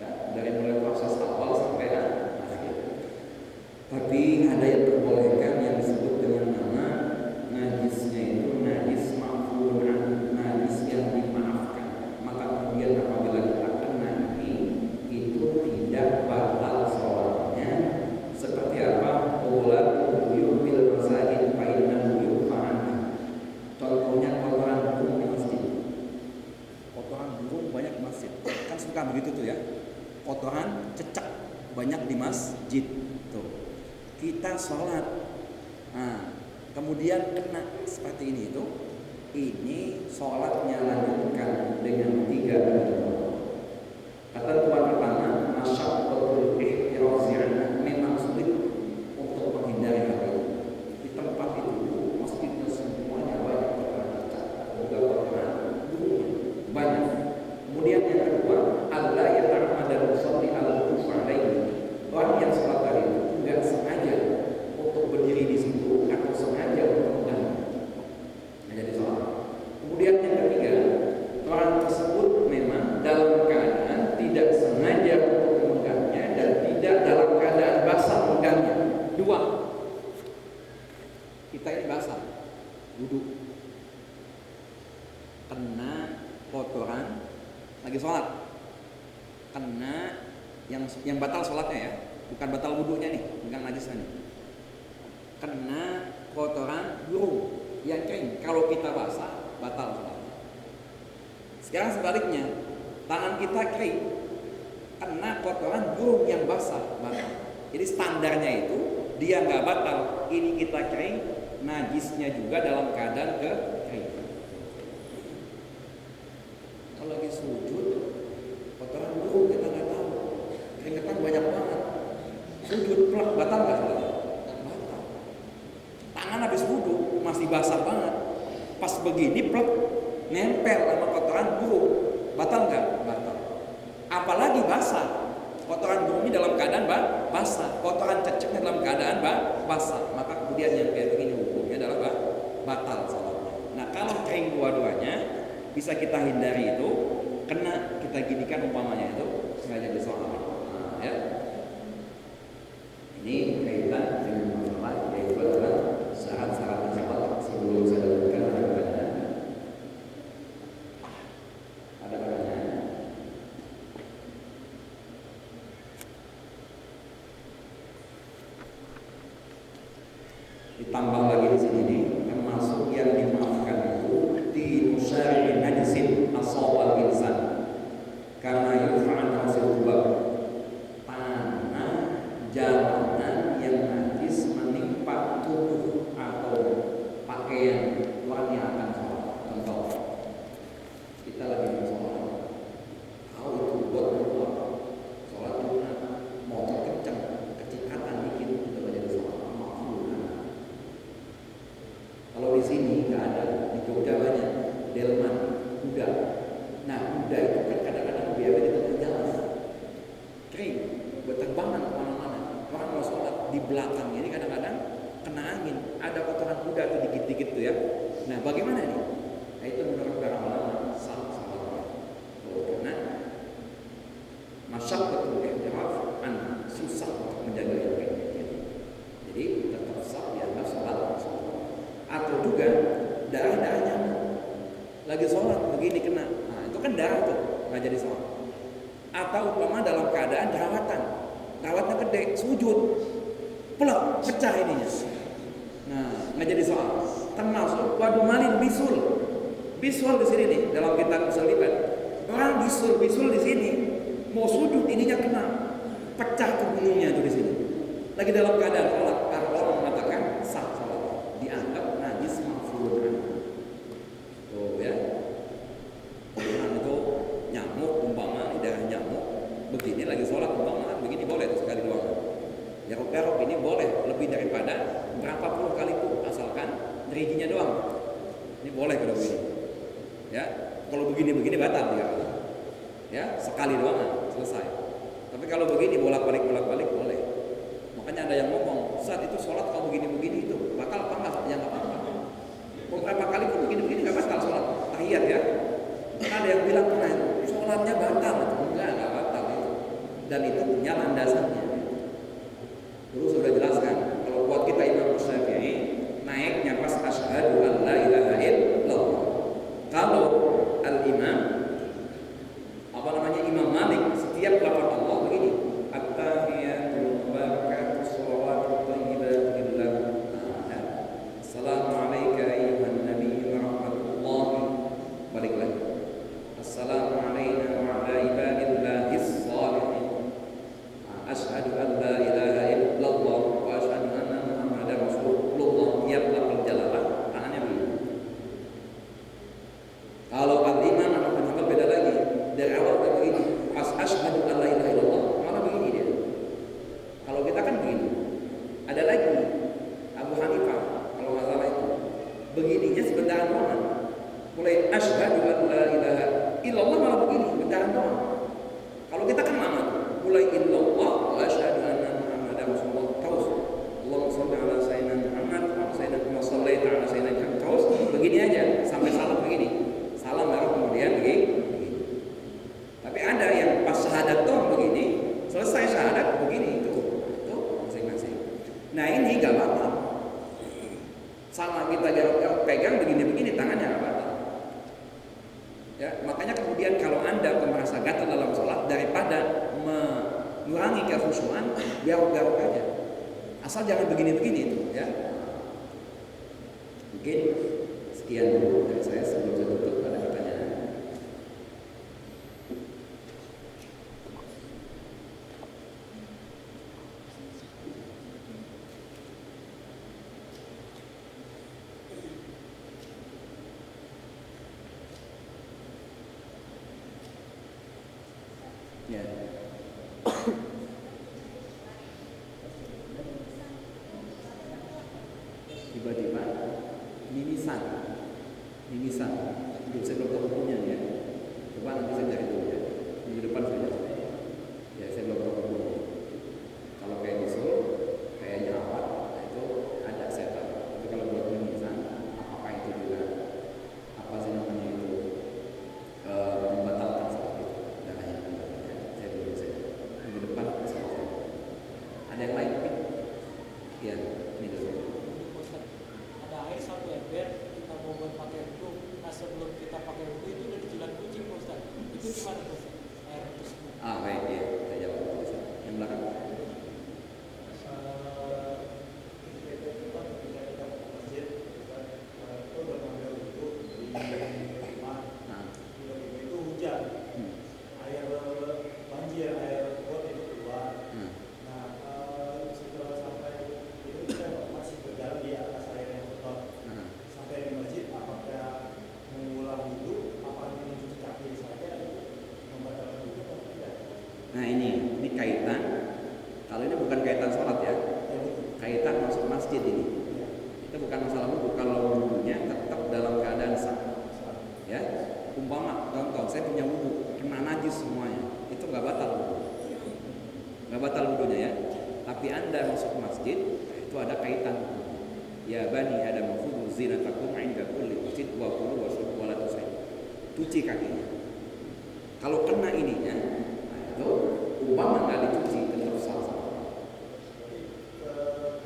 Ya, dari mulai proses awal sampai akhir. Tapi ada yang diperbolehkan yang disebut dengan nama najisnya itu najis ma'fun, najis yang dimaafkan. Maka kemudian apabila kita kena itu tidak batal sholatnya. Seperti apa? Ulat uyubil masajid fa'innahu yufa'an. Contohnya kotoran burung di masjid. Kotoran burung banyak di masjid. Kan suka begitu tuh ya. Kotoran cecak banyak di masjid. Tuh. Kita sholat. Nah, kemudian kena seperti ini itu, ini sholatnya lanjutkan dengan 3 ketentuan pertama, masyaqqatul ihtirazi memang sulit untuk menghindari hal itu. Di tempat itu masjidnya semuanya banyak kotoran cacat, juga kotoran burung banyak. Kemudian yang kedua, Allah yang ta'amada musalli al-kufaraini, orang yang sholat tadi itu tidak sengaja untuk berdiri di situ atau sengaja untuk mengganggu, nah, jadi sholat. Kemudian yang ketiga, orang tersebut memang dalam keadaan tidak sengaja untuk memegangnya dan tidak dalam keadaan basah memegangnya. 2, kita ini basah, duduk, kena kotoran lagi sholat, kena yang batal sholatnya ya, bukan batal wudhunya nih, bukan najisnya nih. Kena kotoran burung yang kering, kalau kita basah batal sholatnya. Sekarang sebaliknya, tangan kita kering, kena kotoran burung yang basah batal. Jadi standarnya itu dia nggak batal, ini kita kering, najisnya juga dalam keadaan kering. Kalau lagi sujud, kotoran burung kita nggak tahu, keringetan banyak banget, sujud plak, batal nggak sholatnya? Batal. Tangan habis wudhu masih basah banget, pas begini plak, nempel sama kotoran burung, batal nggak? Batal. Apalagi basah, kotoran burung ini dalam keadaan basah, kotoran ceceknya dalam keadaan basah, maka kemudian yang kayak begini hukumnya adalah batal sholatnya. Nah, kalau kering dua-duanya bisa kita hindari itu, kena kita ginikan umpamanya itu sengaja disolat. Nah, ya. Ini kaitan dengan masalah yaitu adalah syarat-syarat sholat. Sebelum saya lanjutkan ada pertanyaan. Ditambah lagi di sini nih, termasuk yang dimaafkan itu di musyari najisin asal insan karena yufa'an hasil kubab, tanah jalanan yang najis menimpa tubuh atau pakaian orang yang akan sholat. Contoh, kita lagi sholat, tahu itu buat sholat motor kencang, kecikatan dikit, belakangnya ini kadang-kadang kena angin, ada kotoran kuda tuh dikit-dikit tuh ya. Nah, bagaimana nih? Nah, itu menurut para ulama salah. Karena masyaqatul ihtiraf susah untuk menjaga yang kayak gitu. Jadi tetap sah dianggap salat. Atau juga darah nyamuk. Lagi sholat begini kena, nah itu kan darah tuh, nggak jadi sholat. Atau umpama dalam keadaan rawatnya gede, sujud, plek, pecah ininya. Nah, nggak jadi sholat. Termasuk wadu malin bisul di sini nih dalam kitab Musalibat. Orang bisul di sini mau sujud ininya kena, pecah ke gunungnya tuh di sini. Lagi dalam keadaan sholat, para orang mengatakan sah sholat, dianggap najis mafurun. Tuh ya, kemudian itu nyamuk umpama, darah nyamuk begini lagi sholat umpama begini boleh tuh sekali doang. Garuk-garuk ini boleh lebih daripada berapa puluh kali pun asalkan dirijinya doang. Ini boleh kalau begini. Ya, kalau begini batal dia. Ya, sekali doang selesai. Tapi kalau begini bolak-balik boleh. Makanya ada yang ngomong, saat itu sholat kalau begini itu bakal apa enggak? Ya nggak apa-apa. Beberapa kali pun begini nggak batal sholat tahiyat ya. Karena ada yang bilang nah sholatnya batal, enggak batal itu. Dan itu punya landasannya. Dulu sudah jelaskan kalau buat kita Imam Syafi'i naiknya pas asyhadu an la ilaha illallah. Kalau al-imam Imam Malik setiap lafaz Allah begini at-tahiyatul barakatuh shalawatut thayyibat lillah. Assalamualaikum ayyuhan nabiy wa rahmatullahi balik lagi. Assalamu alayna wa ala ibadillahis shalihin. Asyhadu an la ilaha illallah wa asyhadu anna muhammadar rasulullah. Tiap lafaz jalalah tangannya begini. Kalau al-imam Ahmad bin Hanbal beda lagi. Dari awal udah begini, asyhadu an la ilaha illallah, malah begini dia. Kalau kita kan begini. Ada lagi Abu Hanifah, kalau nggak salah itu, begininya sebentar doang. Mulai asyhadu an la ilaha illallah malah begini, sebentar doang. Kalau kita kan lama, mulai illallah wa asyhadu anna muhammadar rasulullah terus. Allahumma shalli ala sayyidina Muhammad wa sayyidina Muhammad sallaita ala sayyidina Muhammad terus begini aja sampai salam begini. Salam baru kemudian begini. Tapi ada yang pas syahadat toh begini, selesai syahadat begini itu masing-masing. Nah ini gak batal. Sama kita pegang begini tangannya gak batal. Ya, makanya kemudian kalau Anda merasa gatal dalam sholat daripada mengurangi kekhusyuan, garuk-garuk aja. Asal jangan begini-begini itu, ya. Mungkin sekian dulu dari saya sebelum saya tutup pada pertanyaan. Ya. Tiba-tiba mimisan. Belum saya belum tahu hukumnya ya. Coba nanti saya cari dulu ya. Minggu depan saja. Ya saya belum tahu hukumnya. Kalau kayak bisul, kayak jerawat, nah itu ada saya tahu. Tapi kalau buat mimisan, apakah itu juga apa sih namanya itu membatalkan seperti itu? Darahnya saya dulu saja. Minggu depan saya. Ada yang lain mungkin? Iya, ini dulu. Ada air 1 ember, kita mau buat pakai wudhu. Nah sebelum kita pakai wudhu itu udah dijilat kucing Pak Ustaz. Itu gimana Pak Ustaz? Air tersebut. Baik ya, saya jawab dulu. Yang belakang. Nah ini kaitan. Kalau ini bukan kaitan sholat ya, kaitan masuk masjid ini. Itu bukan masalah wudhu. Kalau wudhunya tetap dalam keadaan sah. Ya, umpama contoh saya punya wudhu kena najis semuanya, itu nggak batal wudhu. Nggak batal wudhunya ya. Tapi Tapi Anda masuk masjid, itu ada kaitan. Ya bani Adam khudhu zinatakum 'inda kulli masjid wa kulu washrabu wa la tusrifu. Cuci kakinya. Kalau kena ininya, nah itu umpama nggak dicuci tetap salah.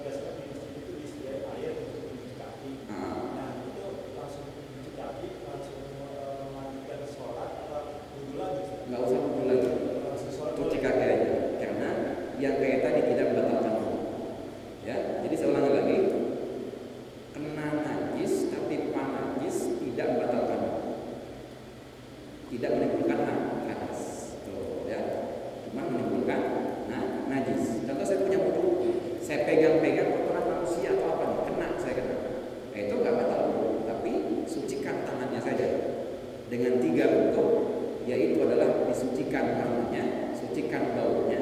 Biasanya di masjid itu disediakan air untuk mencuci kaki. Nah itu langsung mencuci kaki, langsung melanjutkan sholat atau wudhu lagi? Nggak usah wudhu lagi, cuci kaki aja. Karena yang kayak tadi tidak membatalkan wudhu. Ya, jadi saya ulangi lagi. Kena najis tapi panajis tidak membatalkan wudhu. Tidak menimbulkan hadas, ya, cuma menimbulkan najis. Contoh saya punya wudhu, saya pegang-pegang kotoran manusia atau apa nih, kena, saya kena. Nah, itu nggak batal wudhu, tapi sucikan tangannya saja dengan 3 bentuk, yaitu adalah disucikan warnanya, sucikan baunya,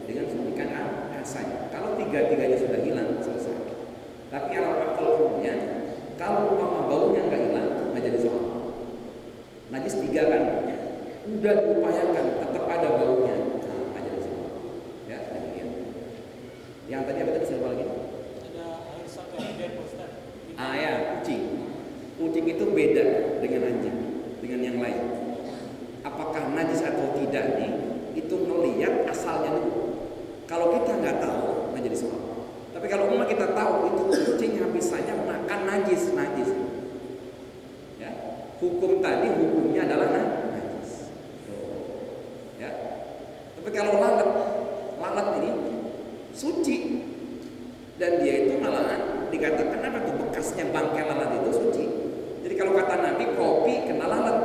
dengan sucikan rasanya. Kalau 3-tiganya sudah hilang, selesai. Tapi kalau umumnya, kalau umpama baunya nggak hilang, nggak jadi soal. Najis 3 kan, udah diupayakan tetap ada baunya, nah aja semua. Ya, demikian. Yang tadi apa tadi siapa lagi? Ada air satu ember Ustaz. Ya, kucing. Kucing itu beda dengan anjing, dengan yang lain. Apakah najis atau tidak nih? Itu melihat asalnya dulu. Kalau kita nggak tahu, nggak jadi soal. Tapi kalau umumnya kita tahu itu kucing habis saja makan najis. Ya, hukum tadi hukumnya adalah najis. Ya. Tapi kalau lalat ini suci dan dia itu malahan dikatakan apa tuh bekasnya bangkai lalat itu suci. Jadi kalau kata Nabi kopi kena lalat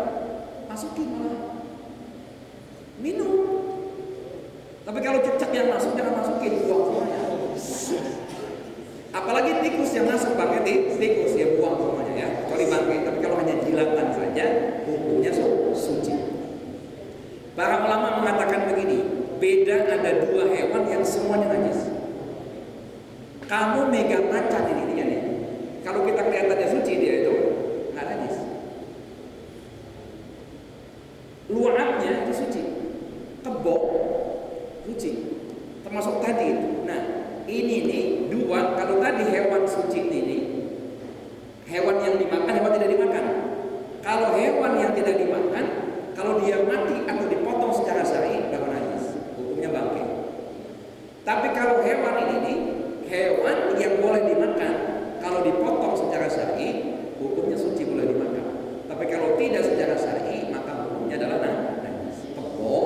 masukin malah minum. Tapi kalau cicak yang masuk jangan masukin, buang semuanya. Apalagi tikus yang masuk pakai tikus ya buang semuanya ya, kecuali bangkai. Tapi kalau hanya jilatan saja hukumnya suci. Para ulama mengatakan begini, beda ada 2 hewan yang semuanya najis. Kamu megang macan ini dia nih. Kalau kita kelihatannya suci dia itu nggak najis. Luwaknya itu suci, kebo suci, termasuk tadi itu. Nah ini nih 2. Kalau tadi hewan suci ini, hewan yang dimakan, hewan tidak dimakan. Kalau hewan yang tidak dimakan, kalau dia mati atau dipotong secara syar'i baru najis, hukumnya bangkai. Tapi kalau hewan ini nih, hewan yang boleh dimakan, kalau dipotong secara syar'i hukumnya suci, boleh dimakan. Tapi kalau tidak secara syar'i maka hukumnya adalah najis. Kebo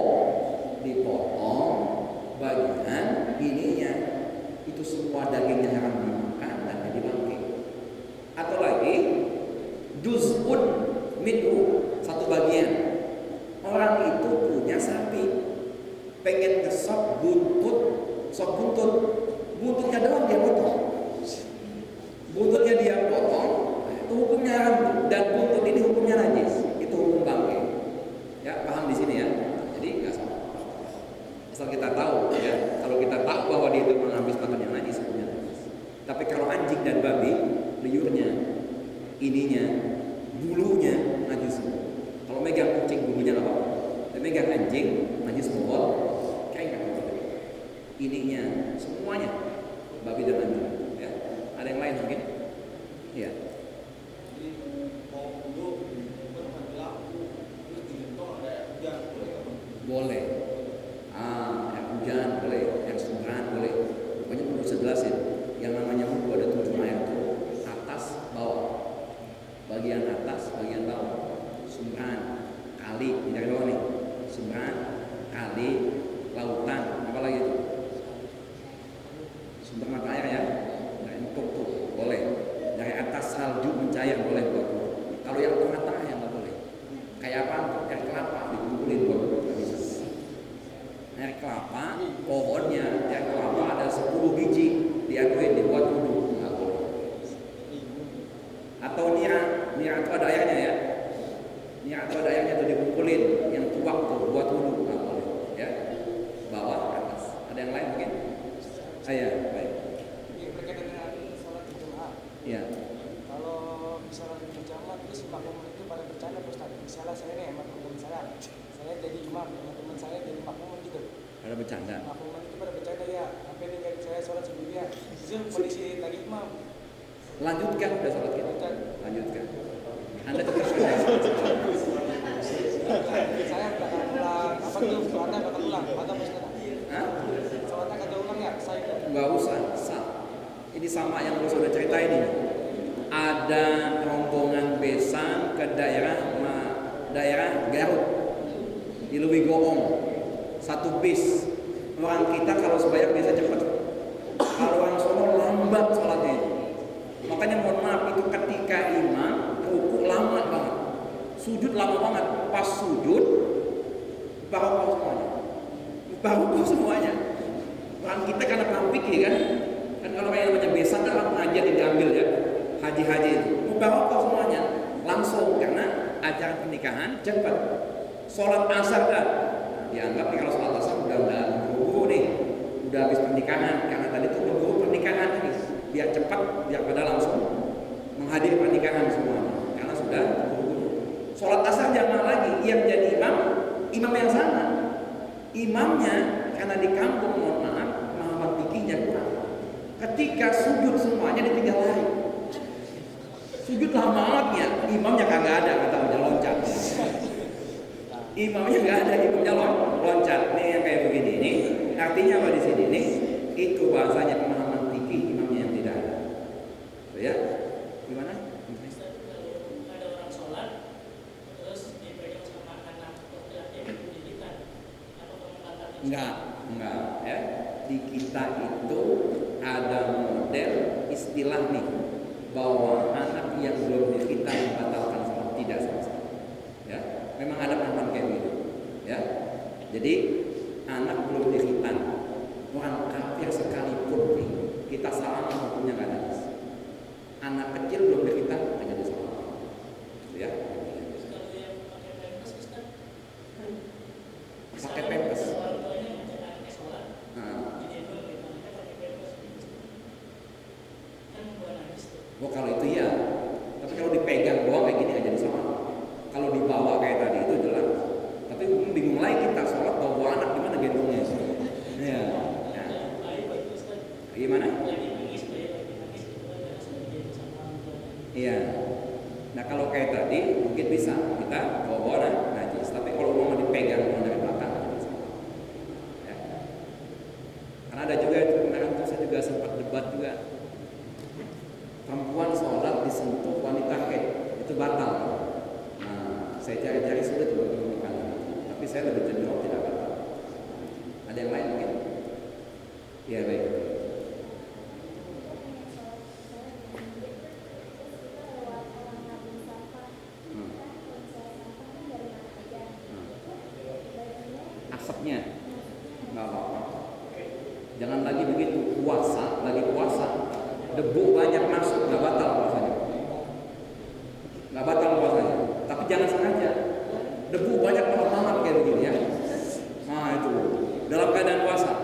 dipotong bagian ininya, itu semua dagingnya haram dimakan dan dibangkai. Atau lagi juz'un minhu, satu bagian. Orang itu punya sapi, pengen ngesop buntut, sop buntutnya doang dia potong. Buntutnya dia potong, itu hukumnya haram, dan buntut ini hukumnya najis, itu hukum bangkai. Ya, paham di sini ya. Jadi nggak salah. Asal kita tahu ya, kalau kita tahu bahwa dia itu menghabis makan yang najis, hukumnya najis. Tapi kalau anjing dan babi, liurnya, ininya, bulunya najis. Kalau megang kucing bulunya nggak apa-apa. Dan megang anjing najis semua, kayak nggak apa-apa. Ininya, semuanya, babi dan anjing. Ya, ada yang lain mungkin? Ya. Jadi mau dulu mati lampu, terus digentong ada hujan, boleh nggak? Boleh. Yang hujan boleh, yang sumberan boleh. Pokoknya perlu saya jelasin. Yang namanya wudhu ada 7 air tuh, atas, bawah. Bagian atas, bagian bawah. Sumberan, kali, tidak bawah nih. Sumberan, kali, lautan, apa lagi itu? Sumber mata air ya. Nah, empuk tuh, boleh. Dari atas salju mencair boleh buat wudhu. Kalau yang tengah-tengah yang nggak boleh. Kayak apa? Air kelapa dikumpulin buat wudhu, nggak bisa. Air kelapa, pohonnya, air kelapa ada 10 biji diaduin dibuat wudhu, nggak boleh. Atau nira itu ada airnya ya. Nira itu ada airnya tuh dikumpulin, yang tuak tuh buat wudhu, nggak boleh. Ya, bawah atas. Ada yang lain mungkin? Saya baik. Ini berkaitan dengan sholat Jumat. Ya. Kalau misalnya berjamaah terus makmum itu pada bercanda Ustaz. Misalnya saya nih makmum saya jadi imam, teman-teman saya jadi makmum gitu. Ada bercanda. Makmum itu pada bercanda ya, sampai dengan saya sholat sendirian. Itu kondisi lagi imam. Lanjutkan, udah sholat kita. Lanjutkan. Lanjutkan. Anda tetap saja. Saya bakal ulang. Apa tuh? Sholatnya bakal ulang. Mata Ustaz. Hah? Sholatnya kata ulang ya? Saya Nggak usah. Ini sama yang gue sudah cerita ini. Ada rombongan besan ke daerah Garut di Lewi Goong, satu bis. Orang kita kalau sembahyang biasa cepat, kalau orang sono lambat sholatnya. Makanya mohon maaf, itu ketika imam rukuk lama banget, sujud lama banget. Pas sujud barokah semuanya. Orang kita karena paham fikih kan kalau kayak namanya besan kan orang pengajian yang diambil ya, haji itu barokah semuanya langsung, karena acara pernikahan cepat. Sholat asar kan dianggap nih, kalau sholat asar udah buru-buru nih, udah habis pernikahan, karena tadi tuh buru pernikahan nih, biar cepat, biar pada langsung menghadiri pernikahan semuanya, karena sudah buru-buru. Sholat asar jamaah lagi, yang jadi imam yang sama, imamnya karena di kampung, mohon maaf, pemahaman fikihnya kurang. Ketika sujud semuanya ditinggal lari, sujud lama-lamanya, imamnya kagak ada, kata udah loncat. Imamnya nggak ada, imamnya loncat. Nih yang kayak begini nih, artinya apa di sini nih? Itu bahasanya pemahaman fikih, imamnya yang tidak ada. So, ya, gimana? Ada orang sholat, terus dipegang sama anak laki-laki yang pendidikan, atau pengangkatan? Enggak, ya. Di kita itu ada model istilah nih, bahwa anak yang belum dikhitan membatalkan sholat, tidak sama sekali. Ya, memang ada paham kayak gitu. Ya, jadi anak belum dikhitan, orang kafir sekalipun nih, kita salah hukumnya nggak ada. Anak kecil belum dikhitan nggak jadi salah. Ya. Kalau yang pakai pempes, Ustaz? Pakai pempes. Orang tuanya ngajak anaknya sholat, Nah. jadi dia pakai pempes. Kan bukan najis tuh. Oh, kalau itu ya. Tapi kalau dipegang doang kayak gini nggak jadi salah. Kalau dibawa kayak tadi itu jelas. Tapi bingung lagi kita sholat bawa anak gimana gendongnya? Ya. Ya. Baik, baik, Ustaz. Gimana? Lagi nangis, itu ada sedikit sama orang tuanya. Iya. Nah kalau kayak tadi mungkin bisa kita bawa najis. Tapi kalau mau dipegang dari belakang nggak jadi salah. Ya. Karena ada juga itu kemarin tuh saya juga sempat debat juga. Perempuan sholat disentuh wanita haid itu batal. Nah, saya cari-cari sulit untuk menemukan itu. Tapi saya lebih cenderung tidak batal. Ada yang lain mungkin? Ya baik. Asapnya nggak apa-apa. Jangan lagi begitu lagi puasa, debu banyak masuk, nggak batal puasanya. Nggak batal puasanya. Tapi jangan sengaja. Debu banyak banget kayak begini ya. Nah itu dalam keadaan puasa.